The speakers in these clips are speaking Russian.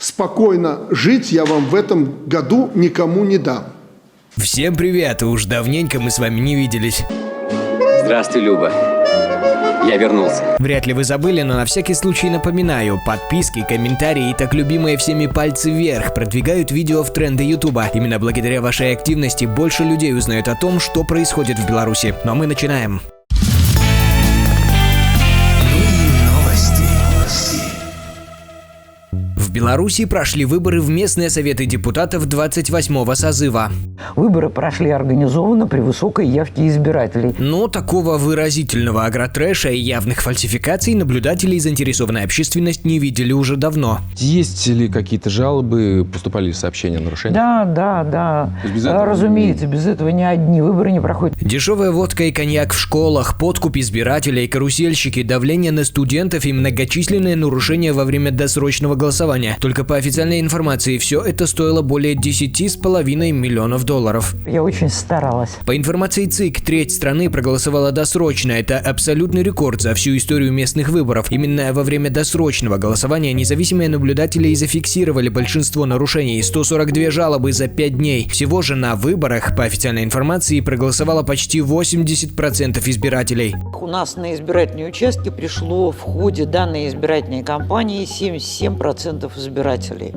Спокойно жить я вам в этом году никому не дам. Всем привет! Уж давненько мы с вами не виделись. Здравствуй, Люба. Я вернулся. Вряд ли вы забыли, но на всякий случай напоминаю. Подписки, комментарии и так любимые всеми пальцы вверх продвигают видео в тренды Ютуба. Именно благодаря вашей активности больше людей узнают о том, что происходит в Беларуси. Но мы начинаем. В Беларуси прошли выборы в местные советы депутатов 28-го созыва. Выборы прошли организованно при высокой явке избирателей. Но такого выразительного агротрэша и явных фальсификаций наблюдатели и заинтересованная общественность не видели уже давно. Есть ли какие-то жалобы, поступали ли сообщения о нарушениях? Да. Разумеется, без этого ни одни выборы не проходят. Дешевая водка и коньяк в школах, подкуп избирателей, карусельщики, давление на студентов и многочисленные нарушения во время досрочного голосования. Только по официальной информации все это стоило более 10,5 миллионов долларов. Я очень старалась. По информации ЦИК, треть страны проголосовала досрочно. Это абсолютный рекорд за всю историю местных выборов. Именно во время досрочного голосования независимые наблюдатели и зафиксировали большинство нарушений. 142 жалобы за 5 дней. Всего же на выборах, по официальной информации, проголосовало почти 80% избирателей. У нас на избирательные участки пришло в ходе данной избирательной кампании 77% избирателей.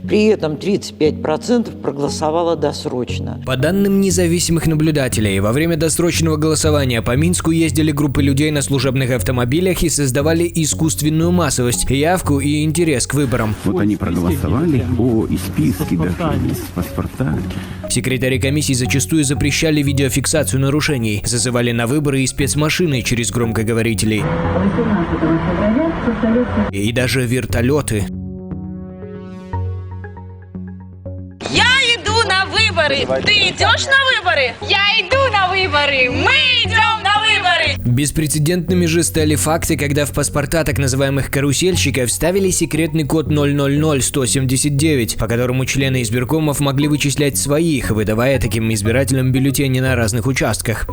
При этом 35% проголосовало досрочно. По данным независимых наблюдателей, во время досрочного голосования по Минску ездили группы людей на служебных автомобилях и создавали искусственную массовость, явку и интерес к выборам. Вот они проголосовали, и списки даже, паспорта. Секретари комиссии зачастую запрещали видеофиксацию нарушений, зазывали на выборы и спецмашины через громкоговорителей. И даже вертолеты. Я иду на выборы! Ты идешь на выборы? Я иду на выборы! Мы идем на выборы! Беспрецедентными же стали факты, когда в паспорта так называемых карусельщиков вставили секретный код 000179, по которому члены избиркомов могли вычислять своих, выдавая таким избирателям бюллетени на разных участках.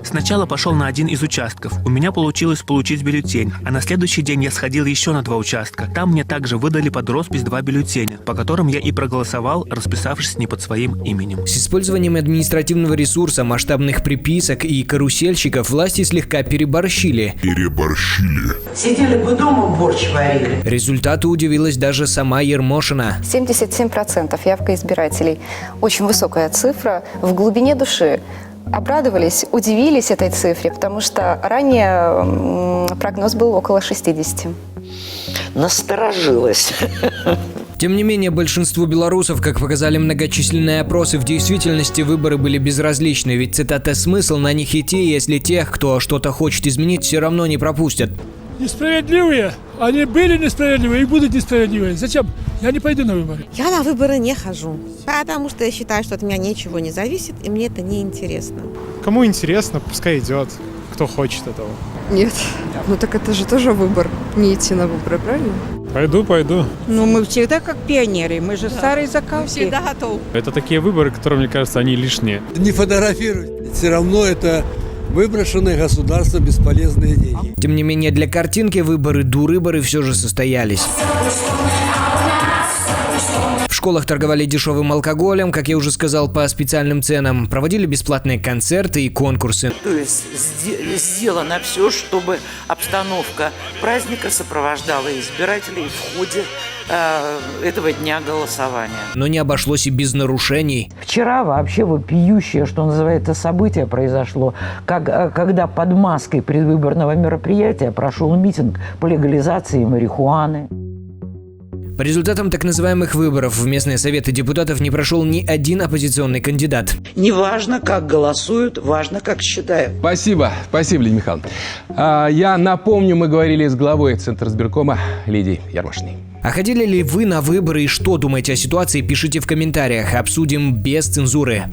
Сначала пошел на один из участков. У меня получилось получить бюллетень, а на следующий день я сходил еще на 2 участка. Там мне также выдали под роспись 2 бюллетеня, по которым я и проголосовал, расписавшись не под своим именем. С использованием административного ресурса, масштабных приписок и карусельщиков власти слегка переборщили. Сидели бы дома, борщ варили. Результату удивилась даже сама Ермошина. 77% явка избирателей. Очень высокая цифра. В глубине души обрадовались, удивились этой цифре, потому что ранее прогноз был около 60. Насторожилась. Тем не менее, большинству белорусов, как показали многочисленные опросы, в действительности выборы были безразличны, ведь, цитата, «смысл на них идти, если тех, кто что-то хочет изменить, все равно не пропустят». Несправедливые, они были несправедливые и будут несправедливые. Зачем? Я не пойду на выборы. Я на выборы не хожу, потому что я считаю, что от меня ничего не зависит, и мне это не интересно. Кому интересно, пускай идет, кто хочет этого. Нет, ну так это же тоже выбор, не идти на выборы, правильно? Пойду. Ну мы всегда как пионеры, мы же старые закалки. Всегда готовы. Это такие выборы, которые, мне кажется, они лишние. Не фотографируйте, все равно это выброшенные государством бесполезные деньги. Тем не менее, для картинки выборы все же состоялись. В школах торговали дешевым алкоголем, как я уже сказал, по специальным ценам. Проводили бесплатные концерты и конкурсы. То есть сделано все, чтобы обстановка праздника сопровождала избирателей в ходе этого дня голосования. Но не обошлось и без нарушений. Вчера вообще вопиющее, что называется, событие произошло, когда под маской предвыборного мероприятия прошел митинг по легализации марихуаны. По результатам так называемых выборов в местные советы депутатов не прошел ни один оппозиционный кандидат. Не важно, как голосуют, важно, как считают. Спасибо, Лидия Михайловна. Я напомню, мы говорили с главой Центризбиркома Лидией Ермошиной. А ходили ли вы на выборы и что думаете о ситуации, пишите в комментариях. Обсудим без цензуры.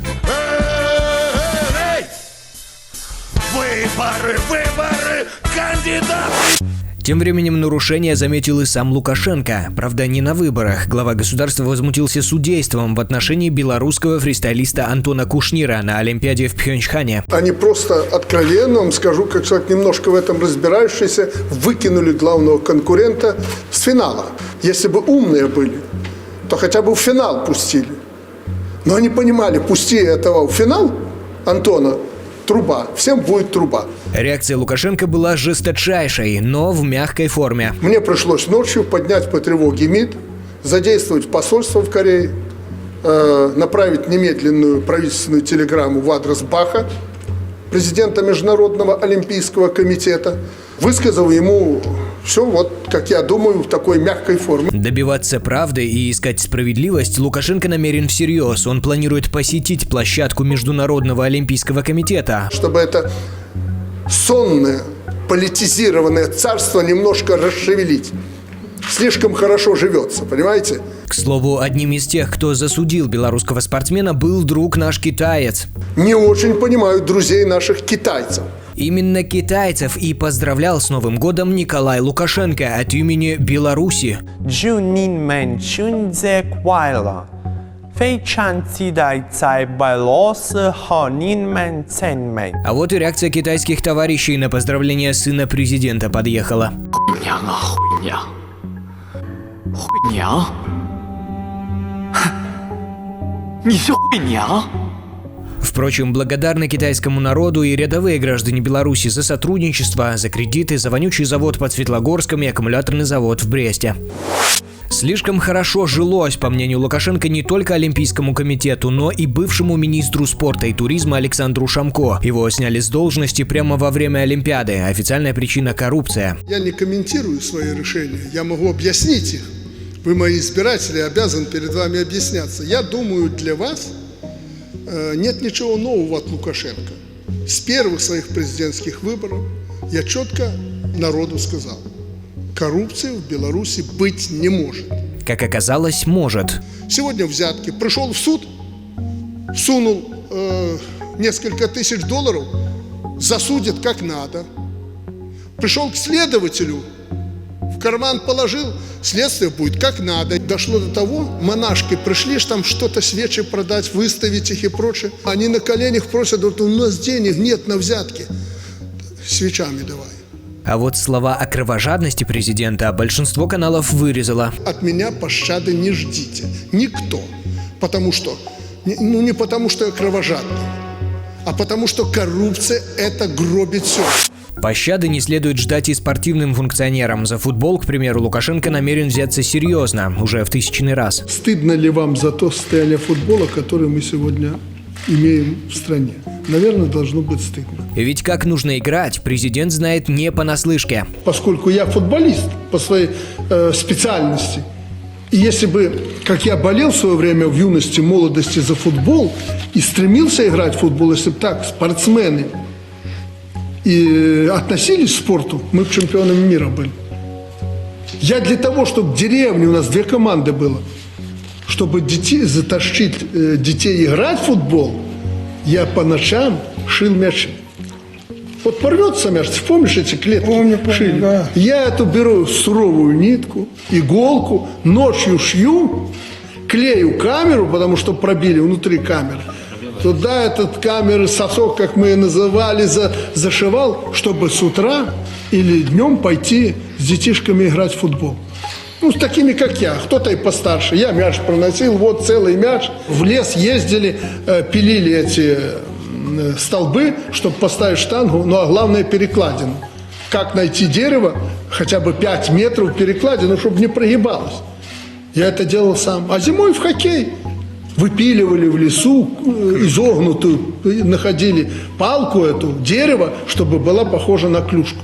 Выборы, кандидаты! Тем временем нарушение заметил и сам Лукашенко. Правда, не на выборах. Глава государства возмутился судейством в отношении белорусского фристайлиста Антона Кушнира на Олимпиаде в Пхенчхане. Они просто откровенно, вам скажу, как человек немножко в этом разбирающийся, выкинули главного конкурента с финала. Если бы умные были, то хотя бы в финал пустили. Но они понимали, пусти этого в финал, Антона, труба, всем будет труба. Реакция Лукашенко была жесточайшей, но в мягкой форме. Мне пришлось ночью поднять по тревоге МИД, задействовать посольство в Корее, направить немедленную правительственную телеграмму в адрес Баха, президента Международного олимпийского комитета, высказав ему все, вот, как я думаю, в такой мягкой форме. Добиваться правды и искать справедливость Лукашенко намерен всерьез. Он планирует посетить площадку Международного олимпийского комитета. Чтобы это сонное, политизированное царство немножко расшевелить. Слишком хорошо живется, понимаете? К слову, одним из тех, кто засудил белорусского спортсмена, был друг наш китаец. Не очень понимают друзей наших китайцев. Именно китайцев и поздравлял с Новым годом Николай Лукашенко от имени Беларуси. А вот и реакция китайских товарищей на поздравление сына президента подъехала. Впрочем, благодарны китайскому народу и рядовые граждане Беларуси за сотрудничество, за кредиты, за вонючий завод под Светлогорском и аккумуляторный завод в Бресте. Слишком хорошо жилось, по мнению Лукашенко, не только Олимпийскому комитету, но и бывшему министру спорта и туризма Александру Шамко. Его сняли с должности прямо во время Олимпиады. Официальная причина – коррупция. Я не комментирую свои решения, я могу объяснить их. Вы, мои избиратели, обязаны перед вами объясняться. Я думаю, для вас нет ничего нового от Лукашенко. С первых своих президентских выборов я четко народу сказал: коррупции в Беларуси быть не может. Как оказалось, может. Сегодня взятки. Пришел в суд, сунул несколько тысяч долларов, засудят как надо. Пришел к следователю, в карман положил, следствие будет как надо. Дошло до того, монашки пришли, там что-то свечи продать, выставить их и прочее. Они на коленях просят: у нас денег нет на взятки, свечами давай. А вот слова о кровожадности президента большинство каналов вырезало. От меня пощады не ждите. Никто. Потому что, не потому что я кровожадный, а потому что коррупция – это гробит все. Пощады не следует ждать и спортивным функционерам. За футбол, к примеру, Лукашенко намерен взяться серьезно, уже в 1000-й раз. Стыдно ли вам за то состояние футбола, которое мы сегодня имеем в стране? Наверное, должно быть стыдно. Ведь как нужно играть, президент знает не понаслышке. Поскольку я футболист по своей специальности, и если бы, как я болел в свое время в юности, молодости за футбол и стремился играть в футбол, если бы так спортсмены и относились к спорту, мы бы чемпионами мира были. Я для того, чтобы в деревне у нас 2 команды было, чтобы затащить детей играть в футбол, я по ночам шил мячи. Вот порвется мяч, ты помнишь эти клетки? Помню, шили? Да. Я эту беру суровую нитку, иголку, ночью шью, клею камеру, потому что пробили внутри камеры. Туда этот камеры сосок, как мы ее называли, зашивал, чтобы с утра или днем пойти с детишками играть в футбол. Ну, с такими, как я, кто-то и постарше. Я мяч проносил, вот целый мяч. В лес ездили, пилили эти столбы, чтобы поставить штангу, ну, а главное перекладину. Как найти дерево, хотя бы 5 метров перекладину, чтобы не прогибалось. Я это делал сам. А зимой в хоккей. Выпиливали в лесу изогнутую, находили палку эту, дерево, чтобы была похожа на клюшку.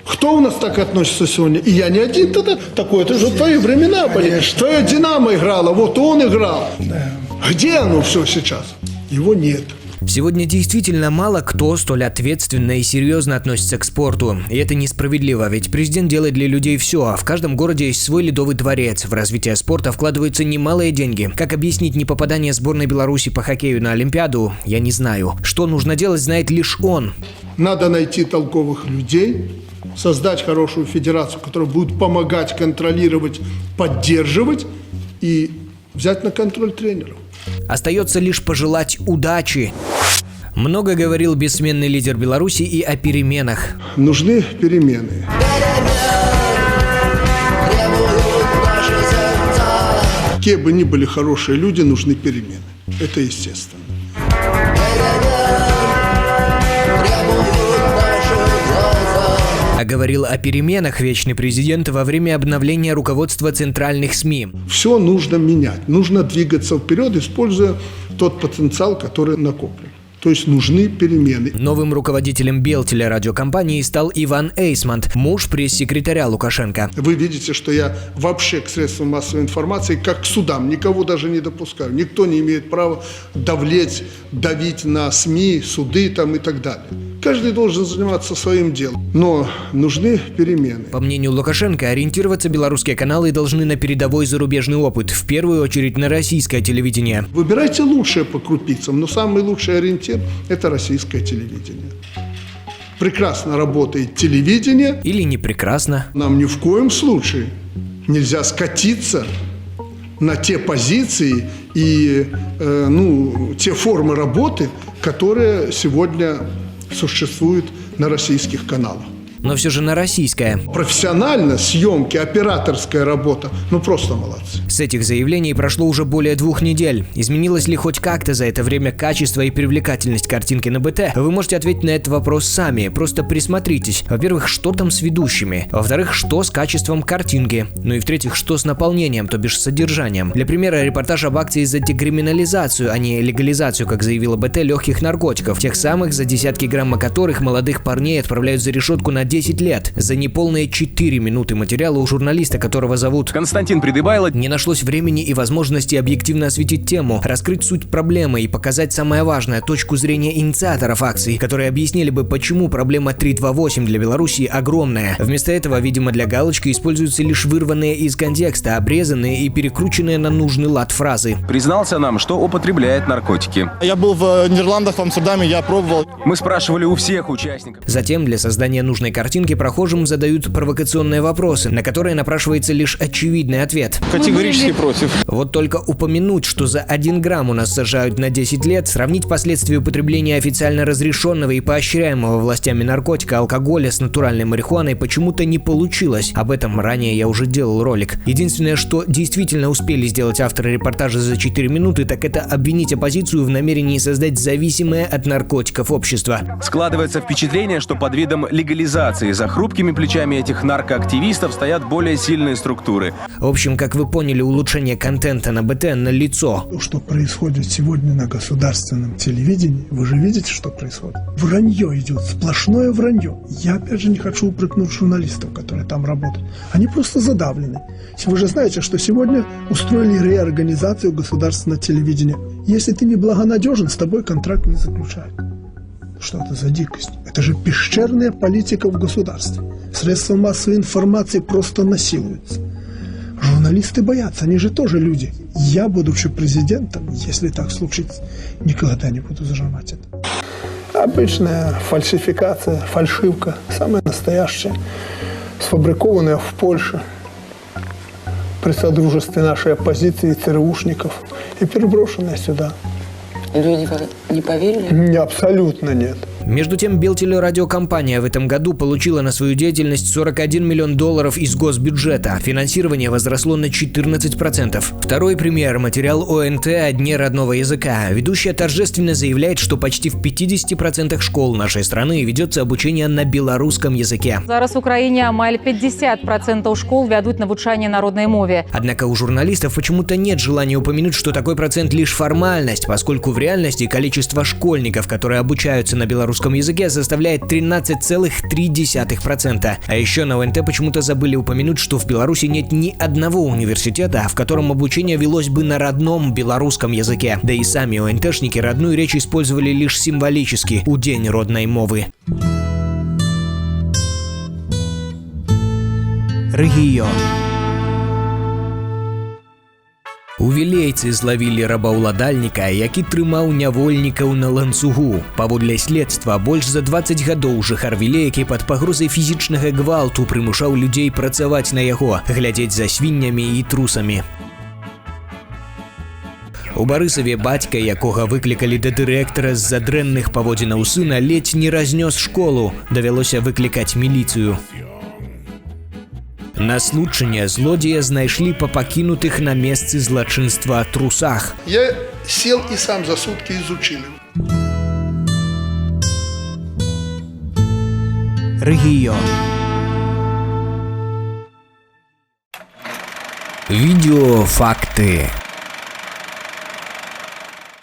Кто у нас так относится сегодня? И я не один тогда такой, это же твои времена были. Твоя «Динамо» играла, вот он играл. Да. Где оно все сейчас? Его нет. Сегодня действительно мало кто столь ответственно и серьезно относится к спорту. И это несправедливо, ведь президент делает для людей все. В каждом городе есть свой ледовый дворец. В развитие спорта вкладываются немалые деньги. Как объяснить непопадание сборной Беларуси по хоккею на Олимпиаду, я не знаю. Что нужно делать, знает лишь он. Надо найти толковых людей, создать хорошую федерацию, которая будет помогать, контролировать, поддерживать и взять на контроль тренеров. Остается лишь пожелать удачи. Много говорил бессменный лидер Беларуси и о переменах. Нужны перемены. Какие бы ни были хорошие люди, нужны перемены. Это естественно. А говорил о переменах вечный президент во время обновления руководства центральных СМИ. Все нужно менять, нужно двигаться вперед, используя тот потенциал, который накоплен. То есть нужны перемены. Новым руководителем Белтелерадиокомпании стал Иван Эйсмонт, муж пресс-секретаря Лукашенко. Вы видите, что я вообще к средствам массовой информации, как к судам, никого даже не допускаю. Никто не имеет права давить на СМИ, суды там и так далее. Каждый должен заниматься своим делом. Но нужны перемены. По мнению Лукашенко, ориентироваться белорусские каналы должны на передовой зарубежный опыт, в первую очередь на российское телевидение. Выбирайте лучшее по крупицам, но самый лучший ориентир – это российское телевидение. Прекрасно работает телевидение. Или не прекрасно. Нам ни в коем случае нельзя скатиться на те позиции и те формы работы, которые сегодня существуют на российских каналах. Но все же на российское. Профессионально, съемки, операторская работа, просто молодцы. С этих заявлений прошло уже более 2 недель. Изменилось ли хоть как-то за это время качество и привлекательность картинки на БТ? Вы можете ответить на этот вопрос сами, просто присмотритесь. Во-первых, что там с ведущими? Во-вторых, что с качеством картинки? Ну и в-третьих, что с наполнением, то бишь содержанием? Для примера, репортаж об акции за декриминализацию, а не легализацию, как заявила БТ, легких наркотиков. Тех самых, за десятки грамма которых молодых парней отправляют за решетку на 10 лет. За неполные 4 минуты материала у журналиста, которого зовут Константин Придыбайло, не нашлось времени и возможности объективно осветить тему, раскрыть суть проблемы и показать самое важное – точку зрения инициаторов акций, которые объяснили бы, почему проблема 328 для Беларуси огромная. Вместо этого, видимо, для галочки используются лишь вырванные из контекста, обрезанные и перекрученные на нужный лад фразы. Признался нам, что употребляет наркотики. Я был в Нидерландах, в Амстердаме, я пробовал. Мы спрашивали у всех участников. Затем для создания нужной картинки прохожим задают провокационные вопросы, на которые напрашивается лишь очевидный ответ. Категорически против. Вот только упомянуть, что за 1 грамм у нас сажают на 10 лет, сравнить последствия употребления официально разрешенного и поощряемого властями наркотика, алкоголя с натуральной марихуаной почему-то не получилось. Об этом ранее я уже делал ролик. Единственное, что действительно успели сделать авторы репортажа за 4 минуты, так это обвинить оппозицию в намерении создать зависимое от наркотиков общество. Складывается впечатление, что под видом легализации за хрупкими плечами этих наркоактивистов стоят более сильные структуры. В общем, как вы поняли, улучшение контента на БТ налицо. Что происходит сегодня на государственном телевидении, вы же видите, что происходит. Вранье идет, сплошное вранье. Я опять же не хочу упрекнуть журналистов, которые там работают. Они просто задавлены. Вы же знаете, что сегодня устроили реорганизацию государственного телевидения. Если ты не благонадежен, с тобой контракт не заключают. Что это за дикость? Это же пещерная политика в государстве. Средства массовой информации просто насилуются. Журналисты боятся, они же тоже люди. Я, будучи президентом, если так случится, никогда не буду зажимать это. Обычная фальсификация, фальшивка, самая настоящая, сфабрикованная в Польше при содружестве нашей оппозиции и ЦРУшников и переброшенная сюда. Люди не поверили? Не, абсолютно нет. Между тем, Белтелерадиокомпания в этом году получила на свою деятельность $41 миллион из госбюджета. Финансирование возросло на 14%. Второй пример – материал ОНТ о Дне родного языка. Ведущая торжественно заявляет, что почти в 50% школ нашей страны ведется обучение на белорусском языке. Зараз в Украине амаль 50% школ ведут навучание народной мове. Однако у журналистов почему-то нет желания упомянуть, что такой процент лишь формальность, поскольку в реальности количество школьников, которые обучаются на белорусском языке, составляет 13,3%. А еще на ОНТ почему-то забыли упомянуть, что в Беларуси нет ни одного университета, в котором обучение велось бы на родном белорусском языке. Да и сами ОНТшники родную речь использовали лишь символически у День родной мовы. Регион. Увілейцы злавілі рабаўладальніка, які трымаў нявольнікаў на ланцугу. Паводле следства, больш за 20 гадоў жыхар Вілейкі пад пагрозай фізічнага гвалту прымушаў людзей працаваць на яго, глядзець за свіннямі і трусамі. У Барысаве бацька, якога выклікалі да дырэктара з-за дрэнных паводзінаў сына, ледзь не разнёс школу, давялося выклікаць міліцыю. На случэнне злодзея знайшлі па пакінутых на месцы злачынства трусах. Я сел и сам за сутки изучил его. Регион. Видеофакты.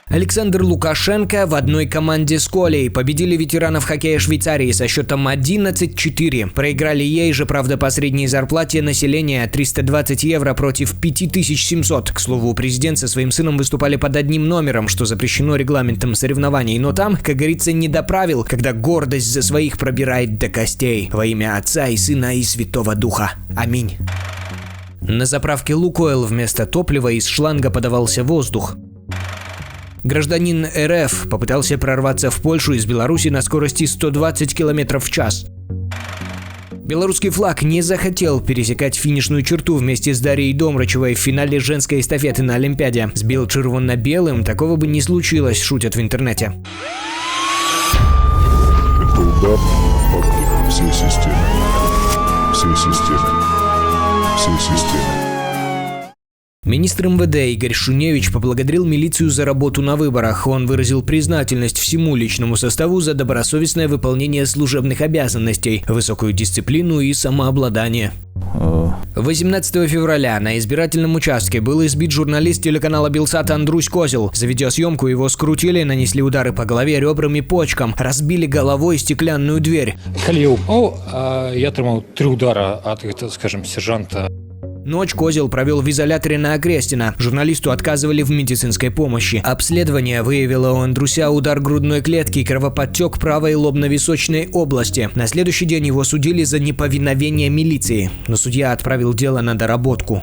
Александр Лукашенко в одной команде с Колей победили ветеранов хоккея Швейцарии со счетом 11-4. Проиграли ей же, правда, по средней зарплате населения 320 евро против 5700. К слову, президент со своим сыном выступали под одним номером, что запрещено регламентом соревнований. Но там, как говорится, не до правил, когда гордость за своих пробирает до костей. Во имя Отца и Сына и Святого Духа. Аминь. На заправке «Лукойл» вместо топлива из шланга подавался воздух. Гражданин РФ попытался прорваться в Польшу из Беларуси на скорости 120 км в час. Белорусский флаг не захотел пересекать финишную черту вместе с Дарьей Домрачевой в финале женской эстафеты на Олимпиаде. С червоно-белым такого бы не случилось, шутят в интернете. Это удар по всей системе. Всей системе. Всей системе. Министр МВД Игорь Шуневич поблагодарил милицию за работу на выборах. Он выразил признательность всему личному составу за добросовестное выполнение служебных обязанностей, высокую дисциплину и самообладание. 18 февраля на избирательном участке был избит журналист телеканала Белсат Андрусь Козел. За видеосъемку его скрутили, нанесли удары по голове, ребрам и почкам, разбили головой стеклянную дверь. Я отримав 3 удара от, скажем, сержанта. Ночь Козел провел в изоляторе на Окрестина. Журналисту отказывали в медицинской помощи. Обследование выявило у Андруся удар грудной клетки и кровоподтек правой лобно-височной области. На следующий день его судили за неповиновение милиции. Но судья отправил дело на доработку.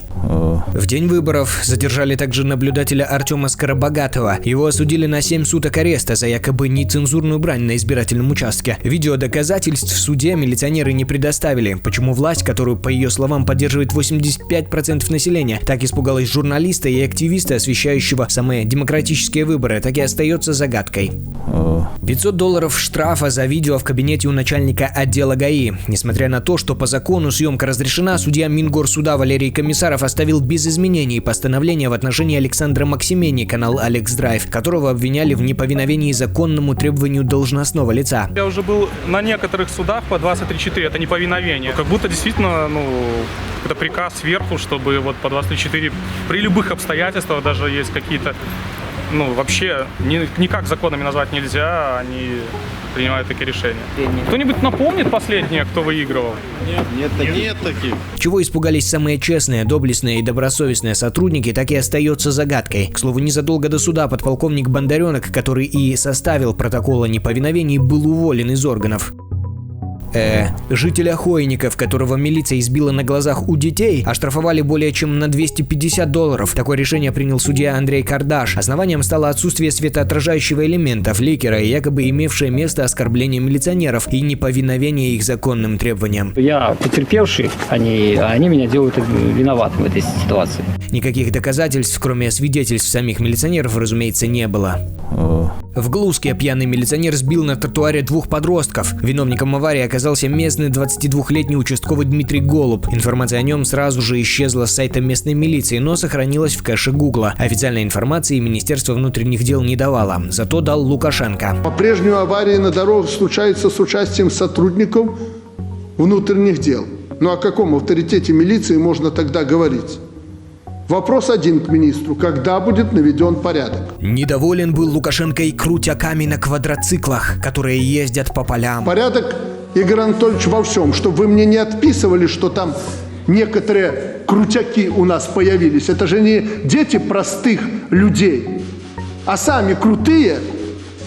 В день выборов задержали также наблюдателя Артема Скоробогатова. Его осудили на 7 суток ареста за якобы нецензурную брань на избирательном участке. Видеодоказательств в суде милиционеры не предоставили. Почему власть, которую, по ее словам, поддерживает 85% населения, так испугалась журналиста и активиста, освещающего самые демократические выборы, так и остается загадкой. $500 штрафа за видео в кабинете у начальника отдела ГАИ. Несмотря на то, что по закону съемка разрешена, судья Мингорсуда Валерий Комиссаров оставил без изменений постановление в отношении Александра Максимени, канал Алекс Драйв, которого обвиняли в неповиновении законному требованию должностного лица. Я уже был на некоторых судах по 23.4, это неповиновение. Как будто действительно, это приказ сверху, чтобы вот по 23.4 при любых обстоятельствах, даже есть какие-то, вообще никак законами назвать нельзя, они принимают такие решения. Кто-нибудь напомнит последнее, кто выигрывал? Нет таких. Чего испугались самые честные, доблестные и добросовестные сотрудники, так и остается загадкой. К слову, незадолго до суда подполковник Бондаренок, который и составил протокол о неповиновении, был уволен из органов. Жителя Хойников, которого милиция избила на глазах у детей, оштрафовали более чем на $250. Такое решение принял судья Андрей Кардаш. Основанием стало отсутствие светоотражающего элемента фликера и якобы имевшее место оскорбление милиционеров и неповиновение их законным требованиям. Я потерпевший, они меня делают виноватым в этой ситуации. Никаких доказательств, кроме свидетельств самих милиционеров, разумеется, не было. В Глузке пьяный милиционер сбил на тротуаре 2 подростков. Виновником аварии оказался местный 22-летний участковый Дмитрий Голуб. Информация о нем сразу же исчезла с сайта местной милиции, но сохранилась в кэше Гугла. Официальной информации Министерство внутренних дел не давало, зато дал Лукашенко. По-прежнему аварии на дорогах случаются с участием сотрудников внутренних дел. Ну о каком авторитете милиции можно тогда говорить? Вопрос один к министру. Когда будет наведен порядок? Недоволен был Лукашенко и крутяками на квадроциклах, которые ездят по полям. Порядок, Игорь Анатольевич, во всем, чтобы вы мне не отписывали, что там некоторые крутяки у нас появились. Это же не дети простых людей, а сами крутые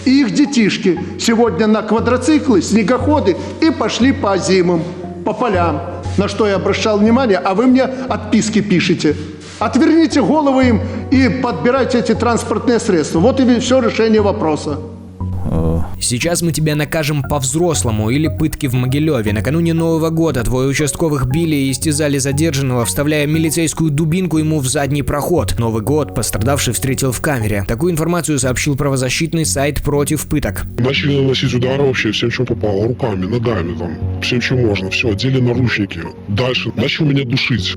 и их детишки сегодня на квадроциклы, снегоходы и пошли по зимам, по полям. На что я обращал внимание, а вы мне отписки пишете. Отверните головы им и подбирайте эти транспортные средства. Вот и все решение вопроса. Сейчас мы тебя накажем по-взрослому или пытки в Могилеве. Накануне Нового года двое участковых били и истязали задержанного, вставляя милицейскую дубинку ему в задний проход. Новый год пострадавший встретил в камере. Такую информацию сообщил правозащитный сайт «Против пыток». Начали наносить удары вообще всем, чем попало. Руками, ногами, там, всем, чем можно. Все, одели наручники. Дальше начал меня душить.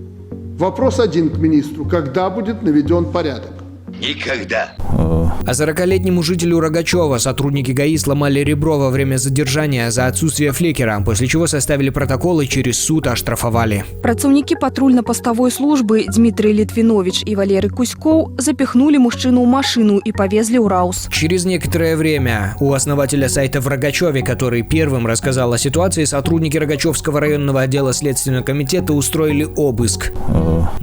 Вопрос один к министру. Когда будет наведен порядок? Никогда. А 40-летнему жителю Рогачева сотрудники ГАИ сломали ребро во время задержания за отсутствие фликера, после чего составили протокол и через суд оштрафовали. Працаўнікі патрульна-паставой службы Дмитрий Литвинович и Валерий Кузьков запихнули мужчину в машину и повезли в РАУС. Через некоторое время у основателя сайта в Рогачеве, который первым рассказал о ситуации, сотрудники Рогачевского районного отдела Следственного комитета устроили обыск.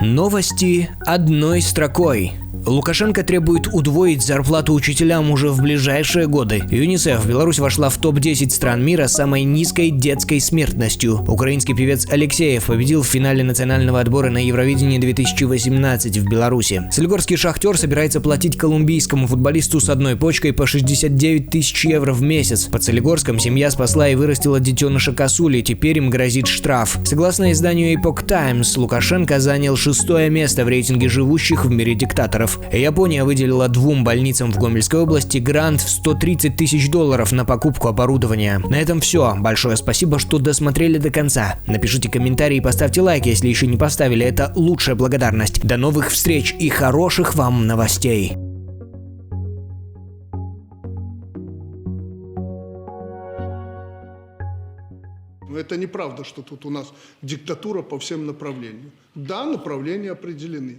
Новости одной строкой. Лукашенко требует удвоить зарплату учителям уже в ближайшие годы. ЮНИСЕФ. Беларусь вошла в топ-10 стран мира с самой низкой детской смертностью. Украинский певец Алексеев победил в финале национального отбора на Евровидении 2018 в Беларуси. Солигорский «Шахтер» собирается платить колумбийскому футболисту с одной почкой по 69 тысяч евро в месяц. Под Солигорском семья спасла и вырастила детеныша косули, теперь им грозит штраф. Согласно изданию Epoch Times, Лукашенко занял 6-е место в рейтинге живущих в мире диктаторов. Япония выделила 2 больницам в Гомельской области грант в $130 тысяч на покупку оборудования. На этом все. Большое спасибо, что досмотрели до конца. Напишите комментарии и поставьте лайк, если еще не поставили. Это лучшая благодарность. До новых встреч и хороших вам новостей. Но это неправда, что тут у нас диктатура по всем направлениям. Да, направления определены.